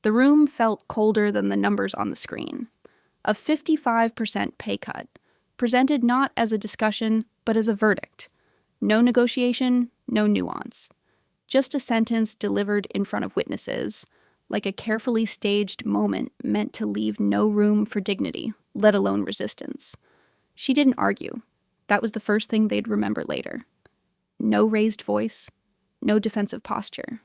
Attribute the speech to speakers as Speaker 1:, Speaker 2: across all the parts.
Speaker 1: The room felt colder than the numbers on the screen. A 55% pay cut, presented not as a discussion, but as a verdict. No negotiation, no nuance. Just a sentence delivered in front of witnesses, like a carefully staged moment meant to leave no room for dignity, let alone resistance. She didn't argue. That was the first thing they'd remember later. No raised voice, no defensive posture.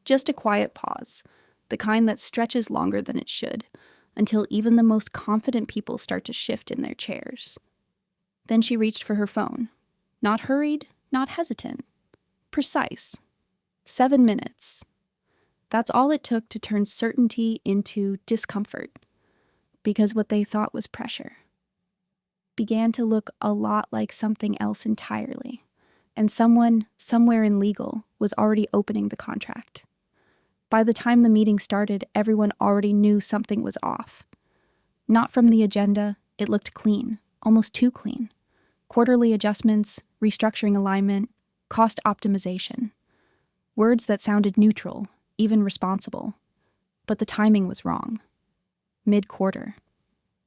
Speaker 1: Just a quiet pause, the kind that stretches longer than it should, until even the most confident people start to shift in their chairs. Then she reached for her phone. Not hurried, not hesitant. Precise. 7 minutes. That's all it took to turn certainty into discomfort, because what they thought was pressure began to look a lot like something else entirely, and someone, somewhere in legal, was already opening the contract. By the time the meeting started, everyone already knew something was off. Not from the agenda, it looked clean, almost too clean. Quarterly adjustments, restructuring alignment, cost optimization. Words that sounded neutral, even responsible. But the timing was wrong. Mid-quarter.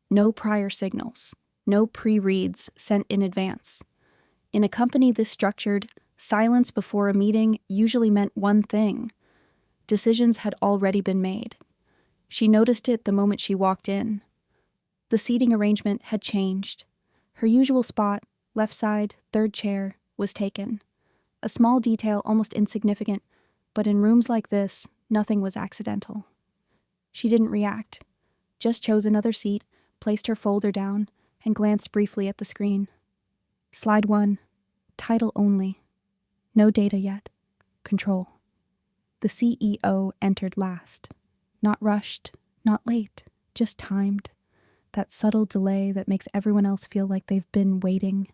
Speaker 1: No prior signals. No pre-reads sent in advance. In a company this structured, silence before a meeting usually meant one thing. Decisions had already been made. She noticed it the moment she walked in. The seating arrangement had changed. Her usual spot, left side, third chair, was taken. A small detail, almost insignificant, but in rooms like this, nothing was accidental. She didn't react, just chose another seat, placed her folder down, and glanced briefly at the screen. Slide 1, title only. No data yet. Control. The CEO entered last. Not rushed, not late, just timed. That subtle delay that makes everyone else feel like they've been waiting.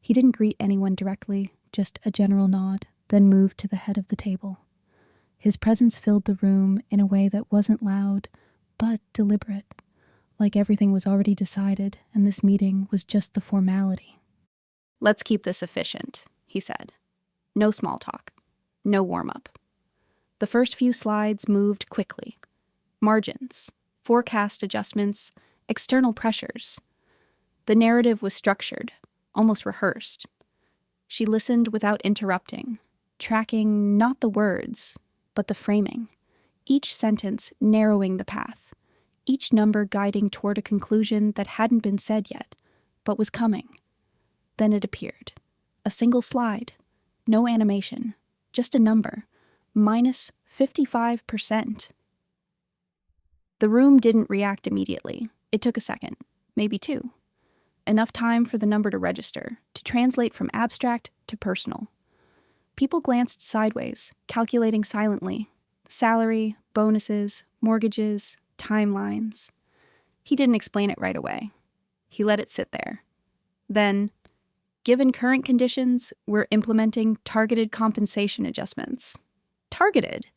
Speaker 1: He didn't greet anyone directly, just a general nod, then moved to the head of the table. His presence filled the room in a way that wasn't loud, but deliberate, like everything was already decided and this meeting was just the formality. "Let's keep this efficient," he said. No small talk. No warm-up. The first few slides moved quickly. Margins, forecast adjustments, external pressures. The narrative was structured, almost rehearsed. She listened without interrupting, tracking not the words, but the framing, each sentence narrowing the path, each number guiding toward a conclusion that hadn't been said yet, but was coming. Then it appeared. A single slide. No animation. Just a number. Minus 55%. The room didn't react immediately. It took a second, maybe 2. Enough time for the number to register, to translate from abstract to personal. People glanced sideways, calculating silently. Salary, bonuses, mortgages, timelines. He didn't explain it right away. He let it sit there. Then, given current conditions, we're implementing targeted compensation adjustments. Targeted?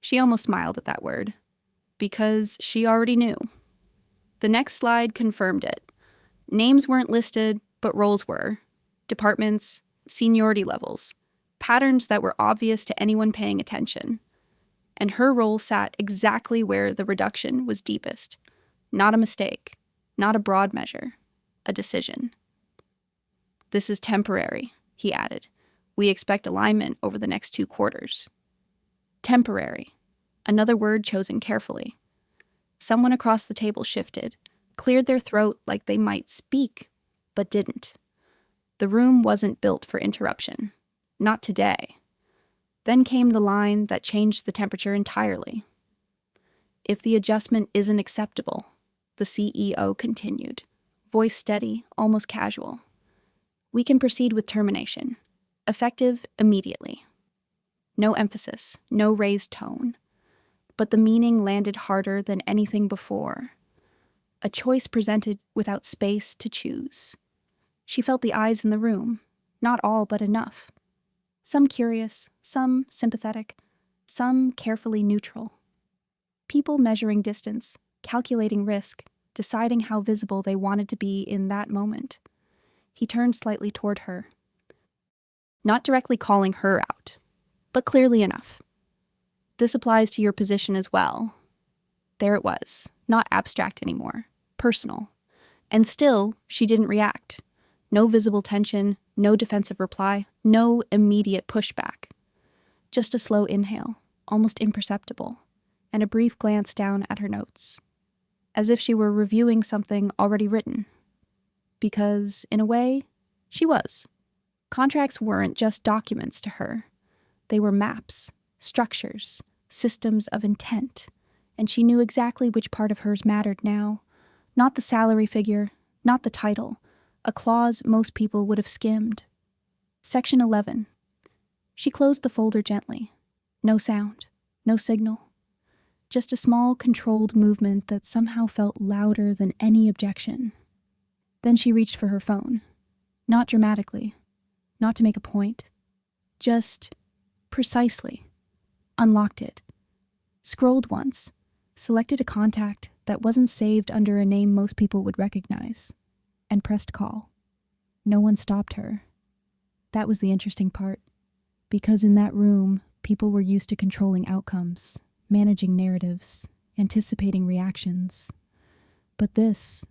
Speaker 1: She almost smiled at that word, because she already knew. The next slide confirmed it. Names weren't listed, but roles were. Departments, seniority levels, patterns that were obvious to anyone paying attention. And her role sat exactly where the reduction was deepest. Not a mistake, not a broad measure, a decision. "This is temporary," he added. "We expect alignment over the next 2 quarters. Temporary. Another word chosen carefully. Someone across the table shifted, cleared their throat like they might speak, but didn't. The room wasn't built for interruption. Not today. Then came the line that changed the temperature entirely. "If the adjustment isn't acceptable," the CEO continued, voice steady, almost casual, "we can proceed with termination. Effective immediately." No emphasis, no raised tone. But the meaning landed harder than anything before. A choice presented without space to choose. She felt the eyes in the room, not all but enough. Some curious, some sympathetic, some carefully neutral. People measuring distance, calculating risk, deciding how visible they wanted to be in that moment. He turned slightly toward her. Not directly calling her out, but clearly enough. This applies to your position as well. There it was, not abstract anymore, personal. And still, she didn't react. No visible tension, no defensive reply, no immediate pushback. Just a slow inhale, almost imperceptible, and a brief glance down at her notes, as if she were reviewing something already written. Because, in a way, she was. Contracts weren't just documents to her. They were maps, structures, systems of intent, and she knew exactly which part of hers mattered now. Not the salary figure, not the title, a clause most people would have skimmed. Section 11. She closed the folder gently. No sound, no signal. Just a small, controlled movement that somehow felt louder than any objection. Then she reached for her phone. Not dramatically, not to make a point. Just precisely. Unlocked it. Scrolled once. Selected a contact that wasn't saved under a name most people would recognize. And pressed call. No one stopped her. That was the interesting part. Because in that room, people were used to controlling outcomes, managing narratives, anticipating reactions. But this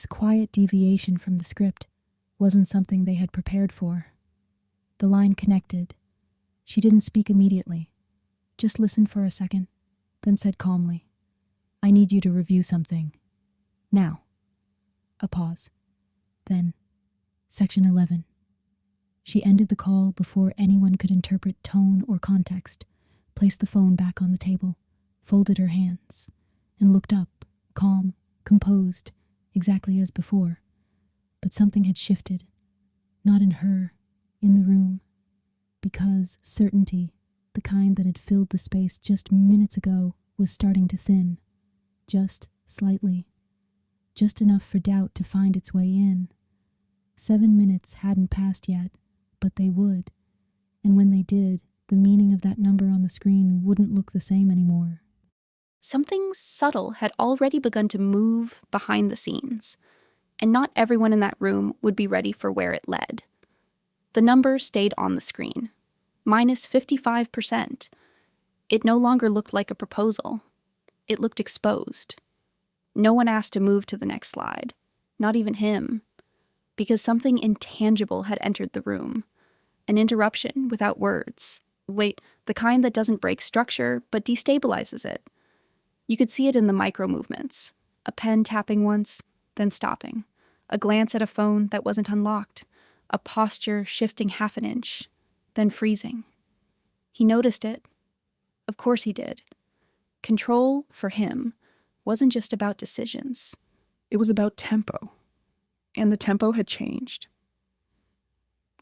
Speaker 1: quiet deviation from the script wasn't something they had prepared for. The line connected. She didn't speak immediately, just listened for a second, then said calmly, "I need you to review something. Now." A pause. Then, Section 11. She ended the call before anyone could interpret tone or context, placed the phone back on the table, folded her hands, and looked up, calm, composed, exactly as before. But something had shifted. Not in her, in the room. Because certainty, the kind that had filled the space just minutes ago, was starting to thin. Just slightly. Just enough for doubt to find its way in. 7 minutes hadn't passed yet, but they would. And when they did, the meaning of that number on the screen wouldn't look the same anymore. Something subtle had already begun to move behind the scenes, and not everyone in that room would be ready for where it led. The number stayed on the screen, minus 55%. It no longer looked like a proposal. It looked exposed. No one asked to move to the next slide, not even him, because something intangible had entered the room, an interruption without words. Wait, the kind that doesn't break structure, but destabilizes it. You could see it in the micro movements, a pen tapping once, then stopping, a glance at a phone that wasn't unlocked, a posture shifting half an inch, then freezing. He noticed it. Of course he did. Control, for him, wasn't just about decisions.
Speaker 2: It was about tempo. And the tempo had changed.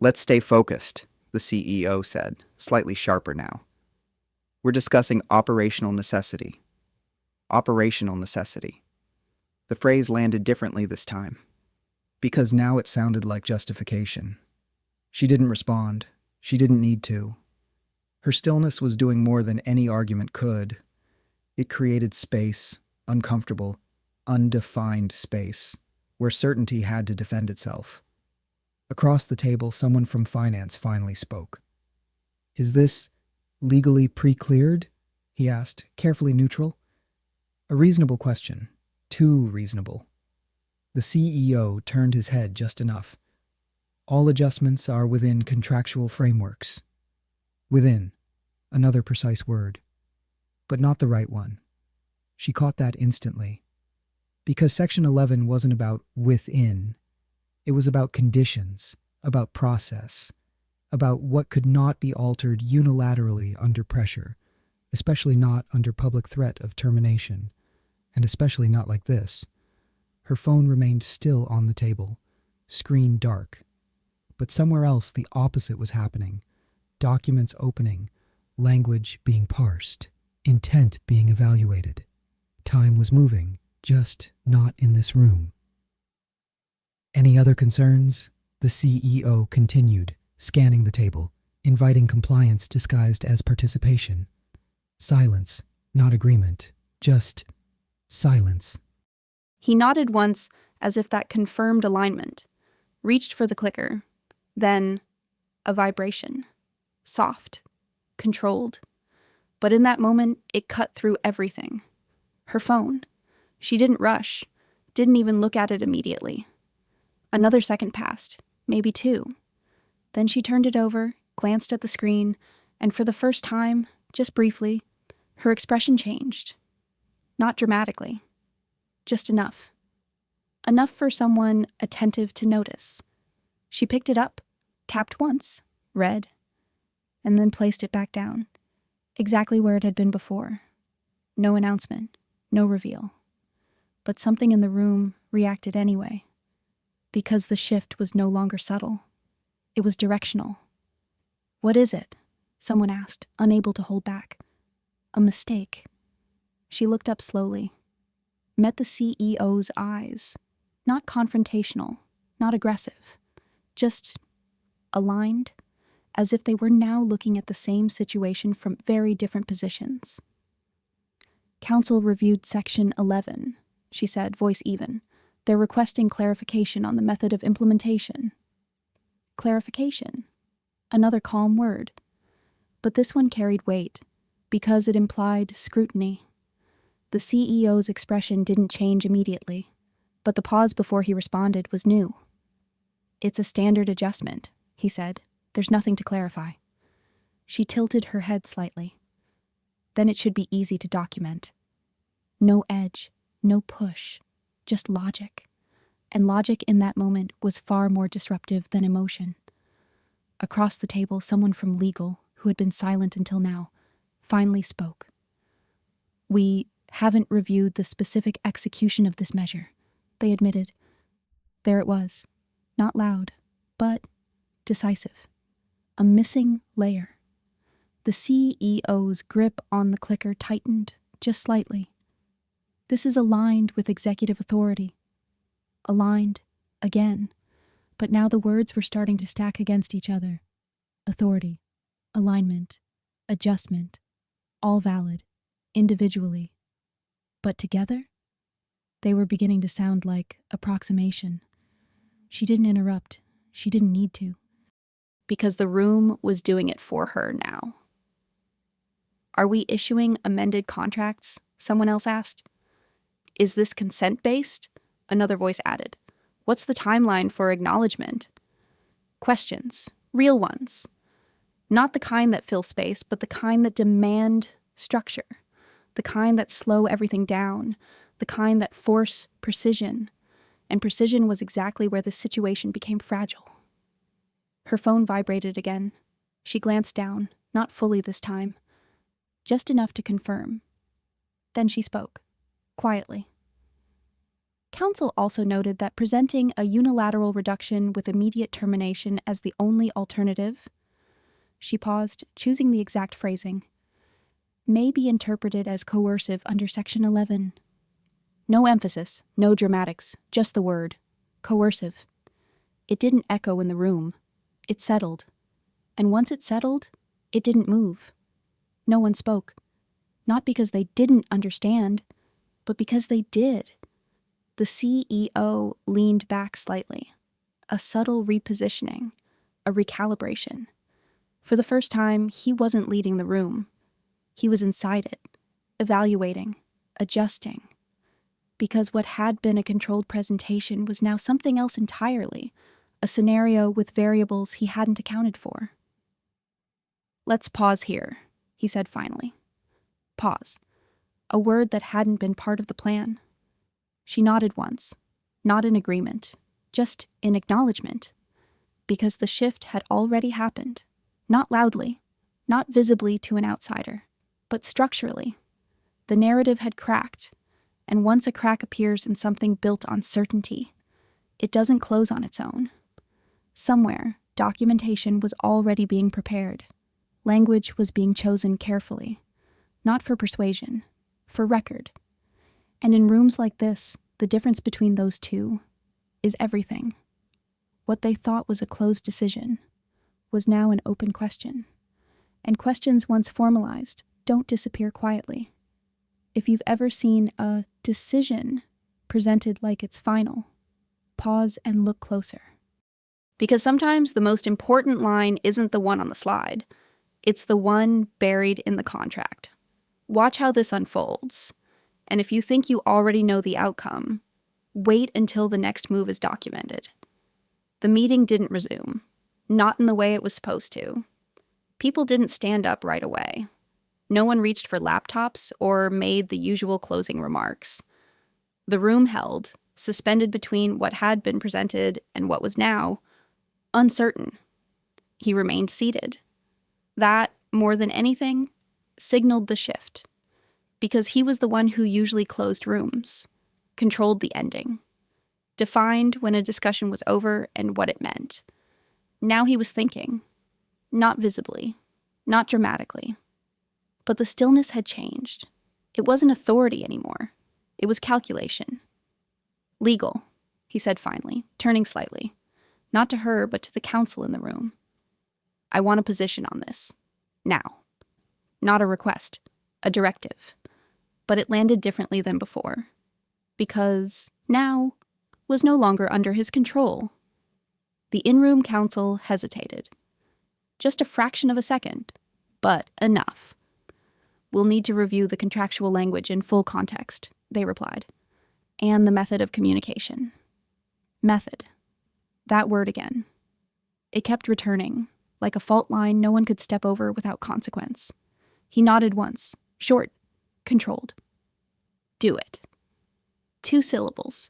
Speaker 3: "Let's stay focused," the CEO said, slightly sharper now. "We're discussing operational necessity." Operational necessity. The phrase landed differently this time.
Speaker 4: Because now it sounded like justification. She didn't respond. She didn't need to. Her stillness was doing more than any argument could. It created space, uncomfortable, undefined space, where certainty had to defend itself. Across the table, someone from finance finally spoke. "Is this legally pre-cleared?" he asked, carefully neutral. A reasonable question. Too reasonable. The CEO turned his head just enough. "All adjustments are within contractual frameworks." Within. Another precise word. But not the right one. She caught that instantly. Because Section 11 wasn't about within. It was about conditions, about process, about what could not be altered unilaterally under pressure, especially not under public threat of termination, and especially not like this. Her phone remained still on the table, screen dark. But somewhere else the opposite was happening. Documents opening, language being parsed, intent being evaluated. Time was moving, just not in this room. "Any other concerns?" the CEO continued, scanning the table, inviting compliance disguised as participation. Silence, not agreement, just silence.
Speaker 1: He nodded once as if that confirmed alignment, reached for the clicker, then a vibration. Soft, controlled. But in that moment, it cut through everything. Her phone. She didn't rush, didn't even look at it immediately. Another second passed, maybe 2. Then she turned it over, glanced at the screen, and for the first time, just briefly, her expression changed. Not dramatically. Just enough. Enough for someone attentive to notice. She picked it up, tapped once, read, and then placed it back down, exactly where it had been before. No announcement, no reveal. But something in the room reacted anyway, because the shift was no longer subtle. It was directional. "What is it?" someone asked, unable to hold back. "A mistake." She looked up slowly, met the CEO's eyes, not confrontational, not aggressive, just aligned, as if they were now looking at the same situation from very different positions. "Council reviewed Section 11, she said, voice even. "They're requesting clarification on the method of implementation." Clarification. Another calm word. But this one carried weight, because it implied scrutiny. The CEO's expression didn't change immediately, but the pause before he responded was new. "It's a standard adjustment," he said. "There's nothing to clarify." She tilted her head slightly. "Then it should be easy to document. No edge, no push, just logic. And logic in that moment was far more disruptive than emotion." Across the table, someone from legal, who had been silent until now, finally spoke. "We haven't reviewed the specific execution of this measure," they admitted. There it was, not loud, but decisive. A missing layer. The CEO's grip on the clicker tightened just slightly. This is aligned with executive authority. Aligned, again, but now the words were starting to stack against each other. Authority, alignment, adjustment, all valid, individually. But together, they were beginning to sound like approximation. She didn't interrupt. She didn't need to. Because the room was doing it for her now. "Are we issuing amended contracts?" someone else asked. "Is this consent-based?" another voice added. "What's the timeline for acknowledgement?" Questions, real ones. Not the kind that fill space, but the kind that demand structure. The kind that slow everything down. The kind that force precision. And precision was exactly where the situation became fragile. Her phone vibrated again. She glanced down, not fully this time. Just enough to confirm. Then she spoke, quietly. Council also noted that presenting a unilateral reduction with immediate termination as the only alternative, she paused, choosing the exact phrasing, may be interpreted as coercive under Section 11. No emphasis, no dramatics, just the word, coercive. It didn't echo in the room. It settled. And once it settled, it didn't move. No one spoke. Not because they didn't understand, but because they did. The CEO leaned back slightly. A subtle repositioning, a recalibration. For the first time, he wasn't leading the room. He was inside it, evaluating, adjusting. Because what had been a controlled presentation was now something else entirely, a scenario with variables he hadn't accounted for. "Let's pause here," he said finally. Pause. A word that hadn't been part of the plan. She nodded once, not in agreement, just in acknowledgement, because the shift had already happened, not loudly, not visibly to an outsider, but structurally. The narrative had cracked, and once a crack appears in something built on certainty, it doesn't close on its own. Somewhere, documentation was already being prepared. Language was being chosen carefully, not for persuasion, for record. And in rooms like this, the difference between those two is everything. What they thought was a closed decision was now an open question. And questions once formalized don't disappear quietly. If you've ever seen a decision presented like it's final, pause and look closer. Because sometimes the most important line isn't the one on the slide. It's the one buried in the contract. Watch how this unfolds. And if you think you already know the outcome, wait until the next move is documented. The meeting didn't resume, not in the way it was supposed to. People didn't stand up right away. No one reached for laptops or made the usual closing remarks. The room held, suspended between what had been presented and what was now, uncertain. He remained seated. That, more than anything, signaled the shift, because he was the one who usually closed rooms, controlled the ending, defined when a discussion was over and what it meant. Now he was thinking, not visibly, not dramatically. But the stillness had changed. It wasn't authority anymore. It was calculation. Legal, he said finally, turning slightly, not to her, but to the counsel in the room. I want a position on this. Now. Not a request, a directive. But it landed differently than before. Because now was no longer under his control. The in-room counsel hesitated. Just a fraction of a second, but enough. We'll need to review the contractual language in full context, they replied. And the method of communication. Method. That word again. It kept returning, like a fault line no one could step over without consequence. He nodded once, short, controlled. Do it. 2 syllables.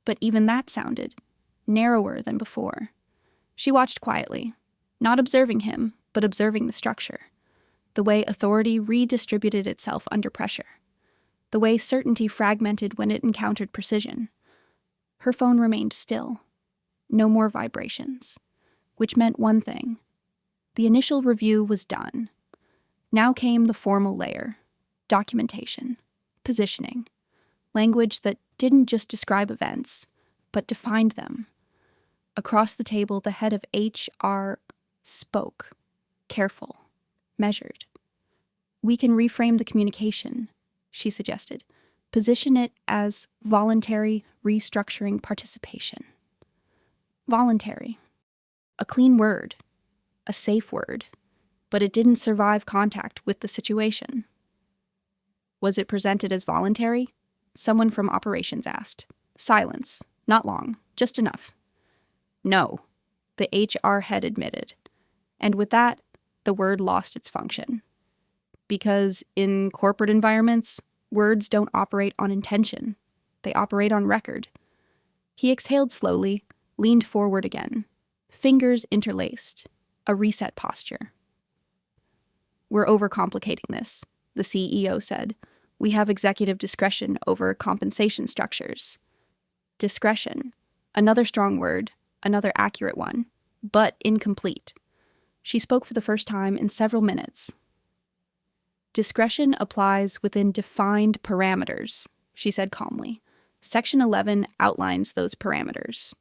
Speaker 1: But even that sounded narrower than before. She watched quietly, not observing him, but observing the structure. The way authority redistributed itself under pressure. The way certainty fragmented when it encountered precision. Her phone remained still. No more vibrations. Which meant one thing. The initial review was done. Now came the formal layer. Documentation. Positioning. Language that didn't just describe events, but defined them. Across the table, the head of HR spoke. Careful. Measured. We can reframe the communication, she suggested. Position it as voluntary restructuring participation. Voluntary. A clean word. A safe word. But it didn't survive contact with the situation. Was it presented as voluntary? Someone from operations asked. Silence. Not long. Just enough. No, the HR head admitted. And with that, the word lost its function. Because in corporate environments, words don't operate on intention. They operate on record. He exhaled slowly, leaned forward again. Fingers interlaced. A reset posture. We're overcomplicating this, the CEO said. We have executive discretion over compensation structures. Discretion. Another strong word, another accurate one, but incomplete. She spoke for the first time in several minutes. Discretion applies within defined parameters, she said calmly. Section 11 outlines those parameters.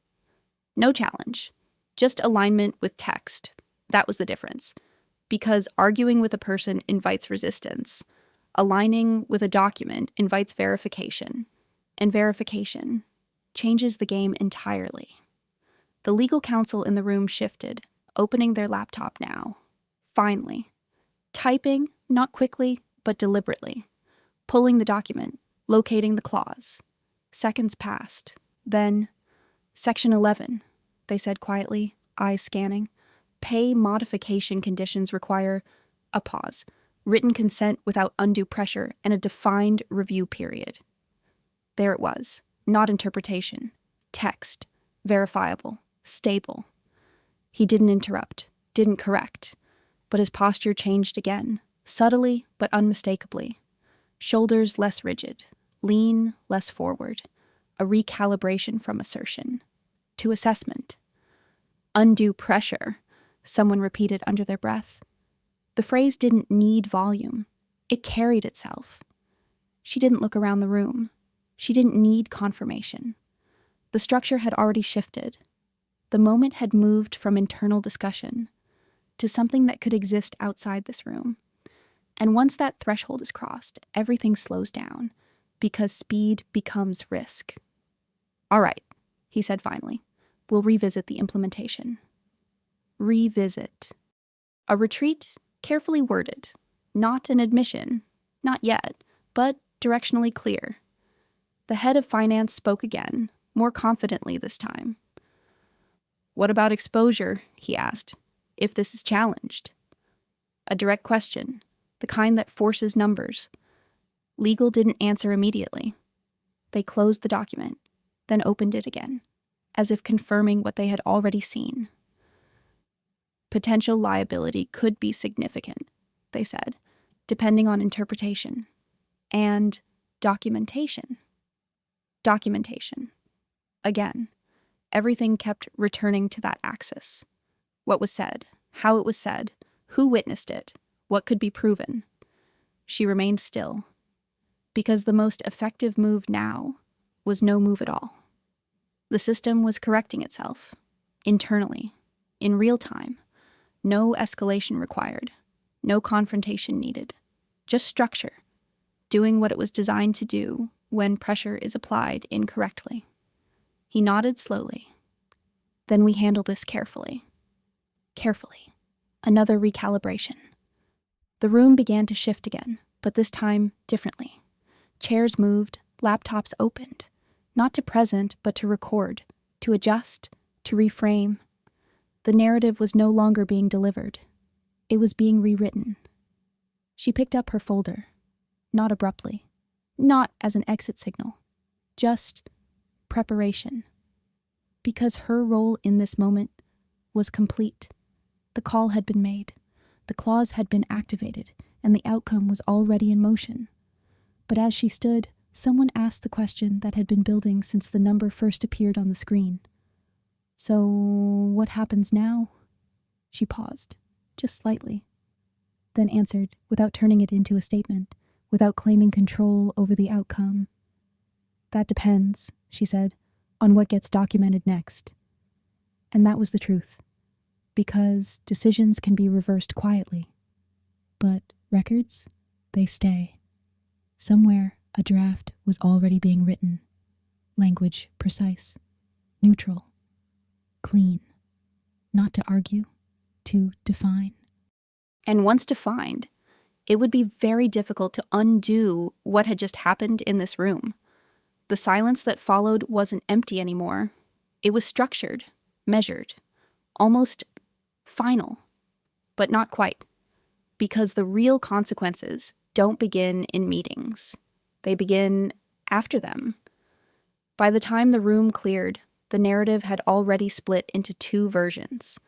Speaker 1: No challenge, just alignment with text. That was the difference. Because arguing with a person invites resistance. Aligning with a document invites verification. And verification changes the game entirely. The legal counsel in the room shifted, opening their laptop now. Finally. Typing, not quickly, but deliberately. Pulling the document, locating the clause. Seconds passed. Then, Section 11, they said quietly, eyes scanning. Pay modification conditions require a pause, written consent without undue pressure, and a defined review period. There it was. Not interpretation. Text. Verifiable. Stable. He didn't interrupt, didn't correct, but his posture changed again, subtly but unmistakably. Shoulders less rigid, lean less forward, a recalibration from assertion to assessment. Undue pressure, someone repeated under their breath. The phrase didn't need volume. It carried itself. She didn't look around the room. She didn't need confirmation. The structure had already shifted. The moment had moved from internal discussion to something that could exist outside this room. And once that threshold is crossed, everything slows down, because speed becomes risk. All right, he said finally. We'll revisit the implementation. Revisit. A retreat Carefully worded. Not an admission. Not yet, but directionally clear. The head of finance spoke again, more confidently this time. "What about exposure?" he asked, "if this is challenged?" A direct question, the kind that forces numbers. Legal didn't answer immediately. They closed the document, then opened it again, as if confirming what they had already seen. Potential liability could be significant, they said, depending on interpretation. And documentation. Documentation. Again, everything kept returning to that axis. What was said, how it was said, who witnessed it, what could be proven. She remained still, because the most effective move now was no move at all. The system was correcting itself, internally, in real time. No escalation required, no confrontation needed, just structure, doing what it was designed to do when pressure is applied incorrectly. He nodded slowly. Then we handle this carefully. Carefully. Another recalibration. The room began to shift again, but this time differently. Chairs moved, laptops opened, not to present, but to record, to adjust, to reframe. The narrative was no longer being delivered. It was being rewritten. She picked up her folder, not abruptly, not as an exit signal, just preparation. Because her role in this moment was complete. The call had been made, the clause had been activated, and the outcome was already in motion. But as she stood, someone asked the question that had been building since the number first appeared on the screen. "So, what happens now?" She paused, just slightly, then answered without turning it into a statement, without claiming control over the outcome. "That depends," she said, "on what gets documented next." And that was the truth, because decisions can be reversed quietly. But records, they stay. Somewhere, a draft was already being written. Language precise, neutral, clean. Not to argue, to define. And once defined, it would be very difficult to undo what had just happened in this room. The silence that followed wasn't empty anymore. It was structured, measured, almost final, but not quite. Because the real consequences don't begin in meetings. They begin after them. By the time the room cleared, the narrative had already split into two versions.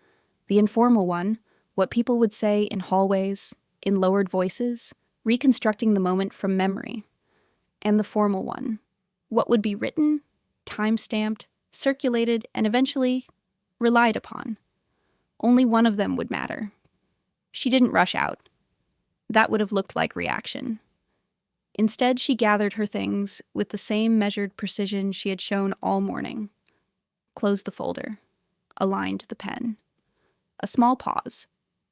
Speaker 1: The informal one, what people would say in hallways, in lowered voices, reconstructing the moment from memory. And the formal one, what would be written, time-stamped, circulated, and eventually relied upon. Only one of them would matter. She didn't rush out. That would have looked like reaction. Instead, she gathered her things with the same measured precision she had shown all morning. Closed the folder. Aligned the pen. A small pause,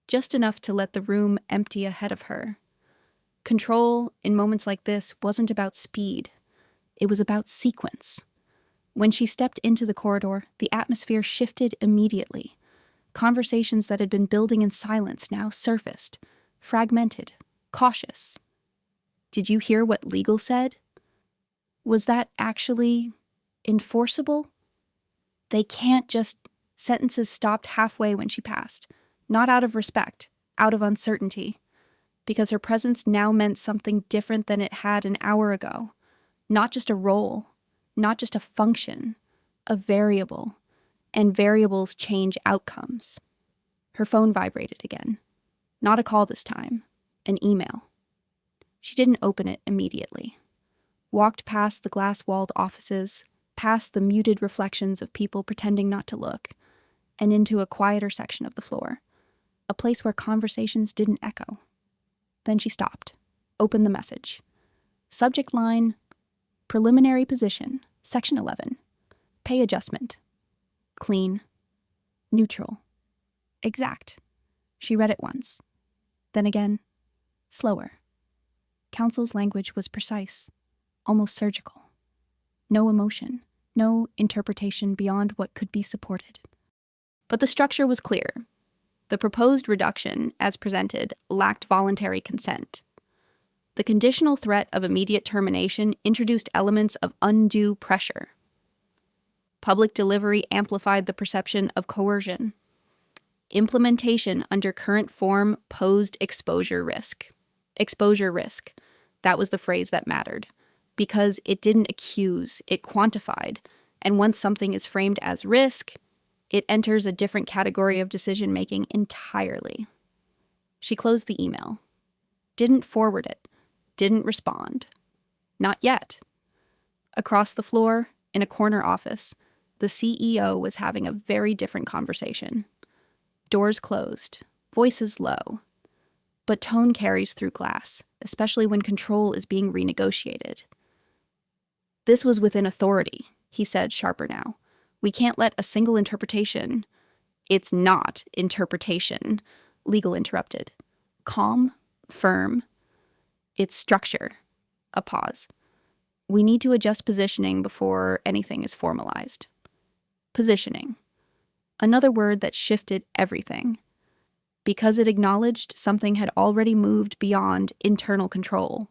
Speaker 1: just enough to let the room empty ahead of her. Control, in moments like this, wasn't about speed. It was about sequence. When she stepped into the corridor, the atmosphere shifted immediately. Conversations that had been building in silence now surfaced, fragmented, cautious. Did you hear what legal said? Was that actually enforceable? They can't just... Sentences stopped halfway when she passed, not out of respect, out of uncertainty, because her presence now meant something different than it had an hour ago. Not just a role, not just a function, a variable, and variables change outcomes. Her phone vibrated again. Not a call this time, an email. She didn't open it immediately. Walked past the glass-walled offices, past the muted reflections of people pretending not to look, and into a quieter section of the floor, a place where conversations didn't echo. Then she stopped, opened the message. Subject line, preliminary position, section 11, pay adjustment. Clean, neutral, exact. She read it once. Then again, slower. Counsel's language was precise, almost surgical. No emotion, no interpretation beyond what could be supported. But the structure was clear. The proposed reduction, as presented, lacked voluntary consent. The conditional threat of immediate termination introduced elements of undue pressure. Public delivery amplified the perception of coercion. Implementation under current form posed exposure risk. Exposure risk. That was the phrase that mattered, because it didn't accuse, it quantified, and once something is framed as risk, it enters a different category of decision-making entirely. She closed the email. Didn't forward it. Didn't respond. Not yet. Across the floor, in a corner office, the CEO was having a very different conversation. Doors closed, voices low. But tone carries through glass, especially when control is being renegotiated. This was within authority, he said, sharper now. We can't let a single interpretation. It's not interpretation, Legal interrupted. Calm, firm. It's structure. A pause. We need to adjust positioning before anything is formalized. Positioning. Another word that shifted everything. Because it acknowledged something had already moved beyond internal control.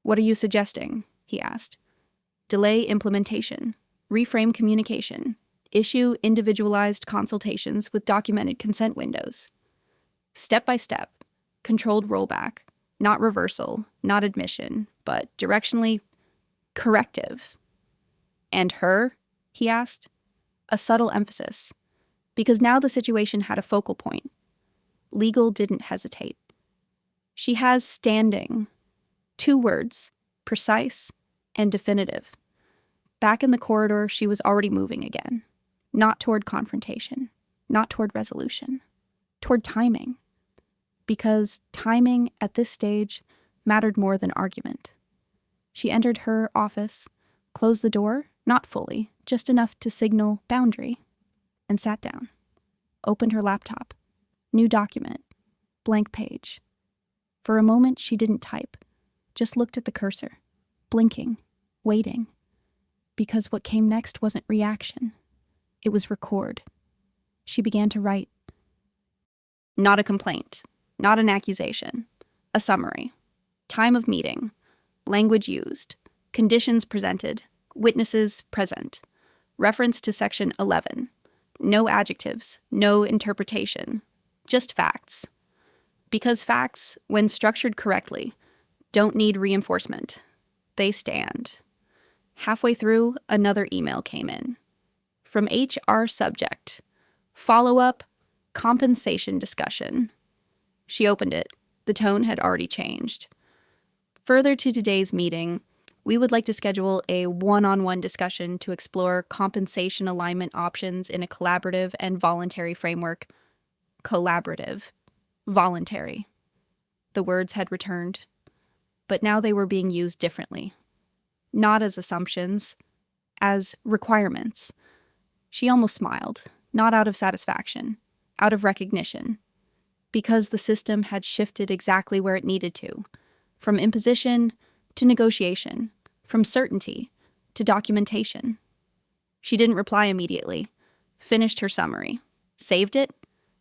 Speaker 1: What are you suggesting? He asked. Delay implementation. Reframe communication. Issue individualized consultations with documented consent windows. Step by step. Controlled rollback. Not reversal, not admission, but directionally corrective. And her? He asked. A subtle emphasis. Because now the situation had a focal point. Legal didn't hesitate. She has standing. 2 words, precise and definitive. Back in the corridor, she was already moving again. Not toward confrontation, not toward resolution, toward timing. Because timing at this stage mattered more than argument. She entered her office, closed the door, not fully, just enough to signal boundary, and sat down. Opened her laptop. New document. Blank page. For a moment, she didn't type, just looked at the cursor, blinking, waiting. Because what came next wasn't reaction. It was record. She began to write. Not a complaint. Not an accusation. A summary. Time of meeting. Language used. Conditions presented. Witnesses present. Reference to section 11. No adjectives. No interpretation. Just facts. Because facts, when structured correctly, don't need reinforcement. They stand. Halfway through, another email came in. From HR subject. Follow-up, compensation discussion. She opened it. The tone had already changed. Further to today's meeting, we would like to schedule a one-on-one discussion to explore compensation alignment options in a collaborative and voluntary framework. Collaborative. Voluntary. The words had returned, but now they were being used differently. Not as assumptions, as requirements. She almost smiled, not out of satisfaction, out of recognition, because the system had shifted exactly where it needed to, from imposition to negotiation, from certainty to documentation. She didn't reply immediately, finished her summary, saved it,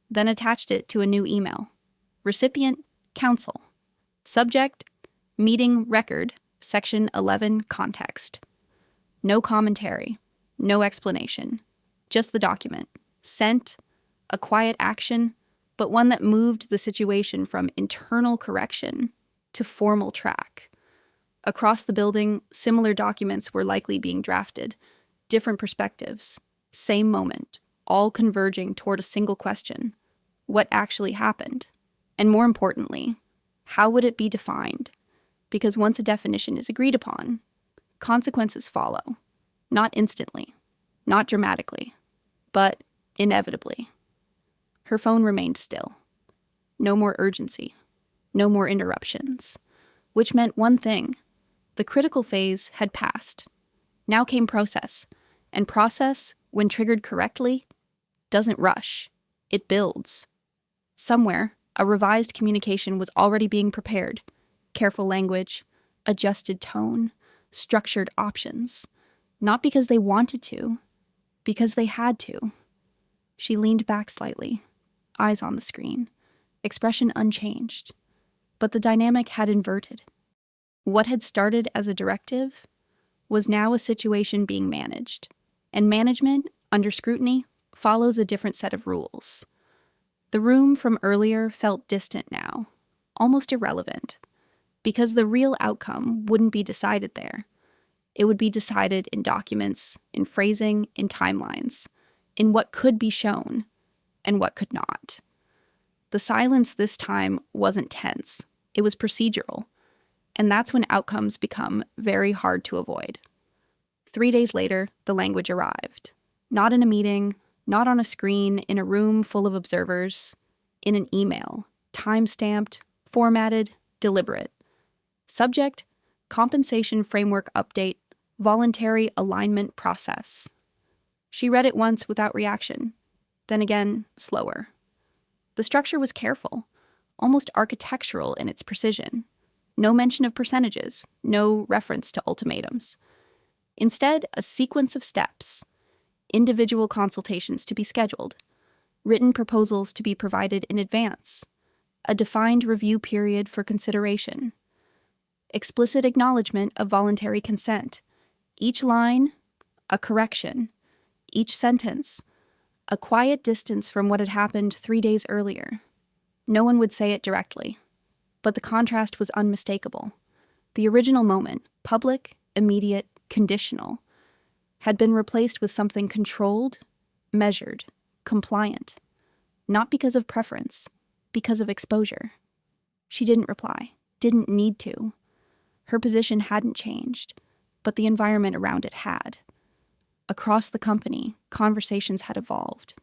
Speaker 1: then attached it to a new email. Recipient, counsel. Subject, meeting record, section 11 context. No commentary, no explanation, just the document. Sent, a quiet action, but one that moved the situation from internal correction to formal track. Across the building, similar documents were likely being drafted, different perspectives, same moment, all converging toward a single question. What actually happened? And more importantly, how would it be defined? Because once a definition is agreed upon, consequences follow. Not instantly, not dramatically, but inevitably. Her phone remained still. No more urgency, no more interruptions, which meant one thing. The critical phase had passed. Now came process, and process, when triggered correctly, doesn't rush. It builds. Somewhere, a revised communication was already being prepared. Careful language, adjusted tone, structured options. Not because they wanted to, because they had to. She leaned back slightly, eyes on the screen, expression unchanged. But the dynamic had inverted. What had started as a directive was now a situation being managed, and management, under scrutiny, follows a different set of rules. The room from earlier felt distant now, almost irrelevant, because the real outcome wouldn't be decided there. It would be decided in documents, in phrasing, in timelines, in what could be shown and what could not. The silence this time wasn't tense, it was procedural, and that's when outcomes become very hard to avoid. 3 days later, the language arrived. Not in a meeting, not on a screen, in a room full of observers, in an email, time-stamped, formatted, deliberate. Subject, compensation framework update, voluntary alignment process. She read it once without reaction, then again, slower. The structure was careful, almost architectural in its precision. No mention of percentages, no reference to ultimatums. Instead, a sequence of steps. Individual consultations to be scheduled, written proposals to be provided in advance, a defined review period for consideration, explicit acknowledgement of voluntary consent, each line, a correction, each sentence, a quiet distance from what had happened 3 days earlier. No one would say it directly, but the contrast was unmistakable. The original moment, public, immediate, conditional, had been replaced with something controlled, measured, compliant, not because of preference, because of exposure. She didn't reply, didn't need to. Her position hadn't changed, but the environment around it had. Across the company, conversations had evolved.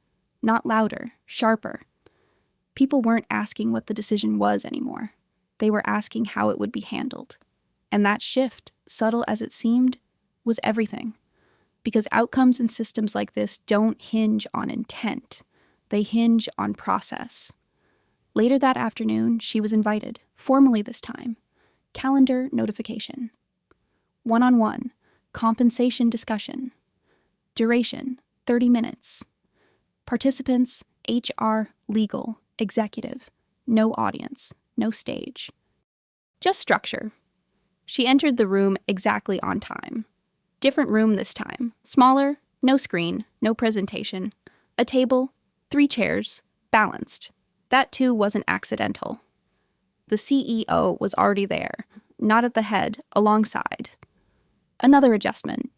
Speaker 1: Not louder, sharper. People weren't asking what the decision was anymore. They were asking how it would be handled. And that shift, subtle as it seemed, was everything. Because outcomes in systems like this don't hinge on intent. They hinge on process. Later that afternoon, she was invited, formally this time. Calendar notification. One-on-one, compensation discussion. Duration, 30 minutes. Participants, HR, legal, executive. No audience, no stage. Just structure. She entered the room exactly on time. Different room this time. Smaller, no screen, no presentation. A table, 3 chairs, balanced. That too wasn't accidental. The CEO was already there, not at the head, alongside. Another adjustment.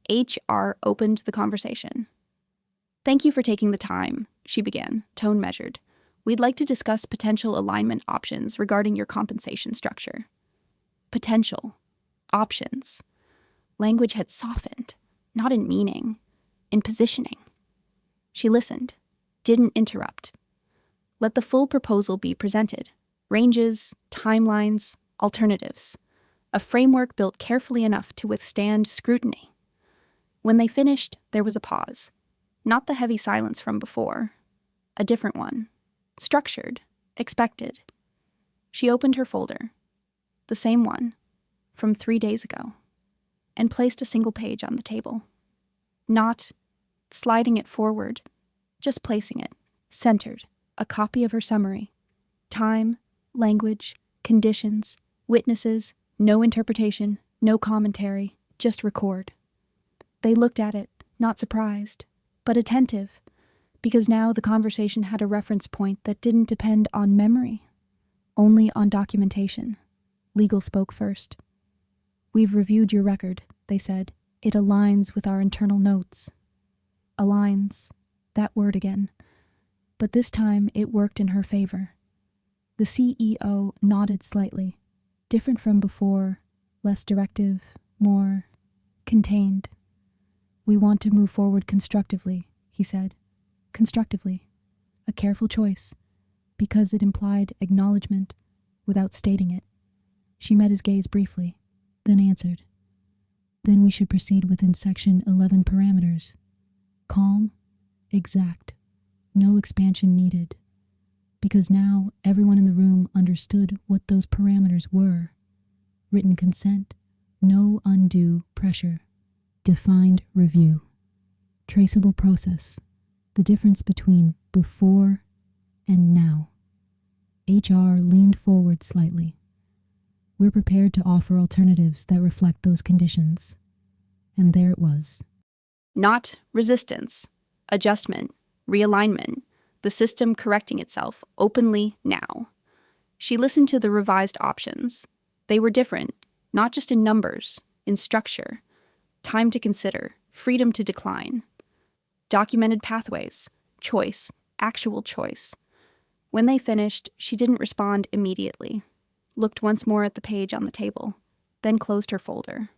Speaker 1: HR opened the conversation. "Thank you for taking the time," she began, tone measured. "We'd like to discuss potential alignment options regarding your compensation structure." Potential. Options. Language had softened, not in meaning, in positioning. She listened, didn't interrupt. Let the full proposal be presented. Ranges, timelines, alternatives. A framework built carefully enough to withstand scrutiny. When they finished, there was a pause. Not the heavy silence from before. A different one. Structured. Expected. She opened her folder. The same one. From 3 days ago. And placed a single page on the table. Not sliding it forward, just placing it, centered, a copy of her summary. Time, language, conditions, witnesses, no interpretation, no commentary, just record. They looked at it, not surprised, but attentive, because now the conversation had a reference point that didn't depend on memory, only on documentation. Legal spoke first. "We've reviewed your record," they said. "It aligns with our internal notes." Aligns, that word again. But this time it worked in her favor. The CEO nodded slightly, different from before, less directive, more contained. "We want to move forward constructively," he said. Constructively. A careful choice, because it implied acknowledgement without stating it. She met his gaze briefly, then answered. "Then we should proceed within Section 11 parameters. Calm, exact, no expansion needed. Because now everyone in the room understood what those parameters were. Written consent, no undue pressure. Defined review. Traceable process. The difference between before
Speaker 5: And now, HR leaned forward slightly. We're prepared to offer alternatives that reflect those conditions. And there it was.
Speaker 1: Not resistance, adjustment, realignment, the system correcting itself openly now. She listened to the revised options. They were different, not just in numbers, in structure, time to consider, freedom to decline, documented pathways, choice, actual choice. When they finished, she didn't respond immediately, looked once more at the page on the table, then closed her folder.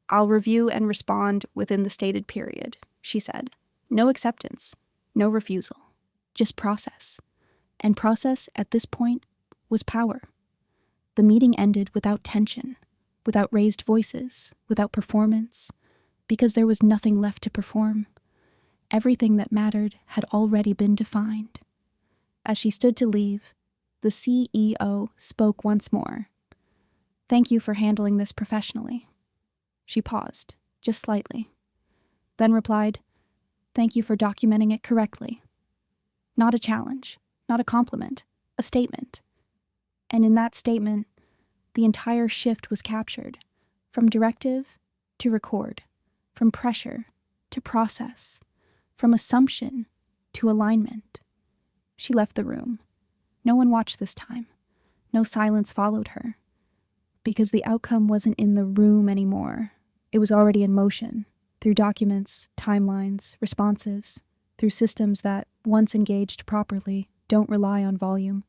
Speaker 1: I'll review and respond within the stated period, she said. No acceptance, no refusal, just process. And process at this point was power. The meeting ended without tension, without raised voices, without performance, because there was nothing left to perform. Everything that mattered had already been defined. As she stood to leave, the CEO spoke once more. Thank you for handling this professionally. She paused, just slightly, then replied, thank you for documenting it correctly. Not a challenge, not a compliment, a statement. And in that statement, the entire shift was captured, from directive to record, from pressure to process, from assumption to alignment. She left the room. No one watched this time. No silence followed her, because the outcome wasn't in the room anymore. It was already in motion, through documents, timelines, responses, through systems that, once engaged properly, don't rely on volume,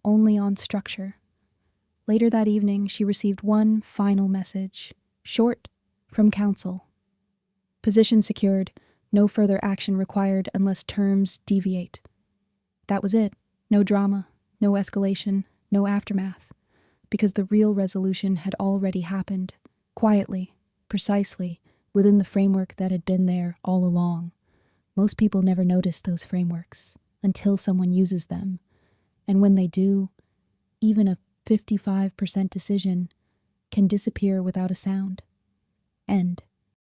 Speaker 1: only on structure. Later that evening, she received one final message, short, from counsel. Position secured, no further action required unless terms deviate. That was it. No drama, no escalation, no aftermath, because the real resolution had already happened, quietly, precisely, within the framework that had been there all along. Most people never notice those frameworks until someone uses them, and when they do, even a 55% decision can disappear without a sound. End.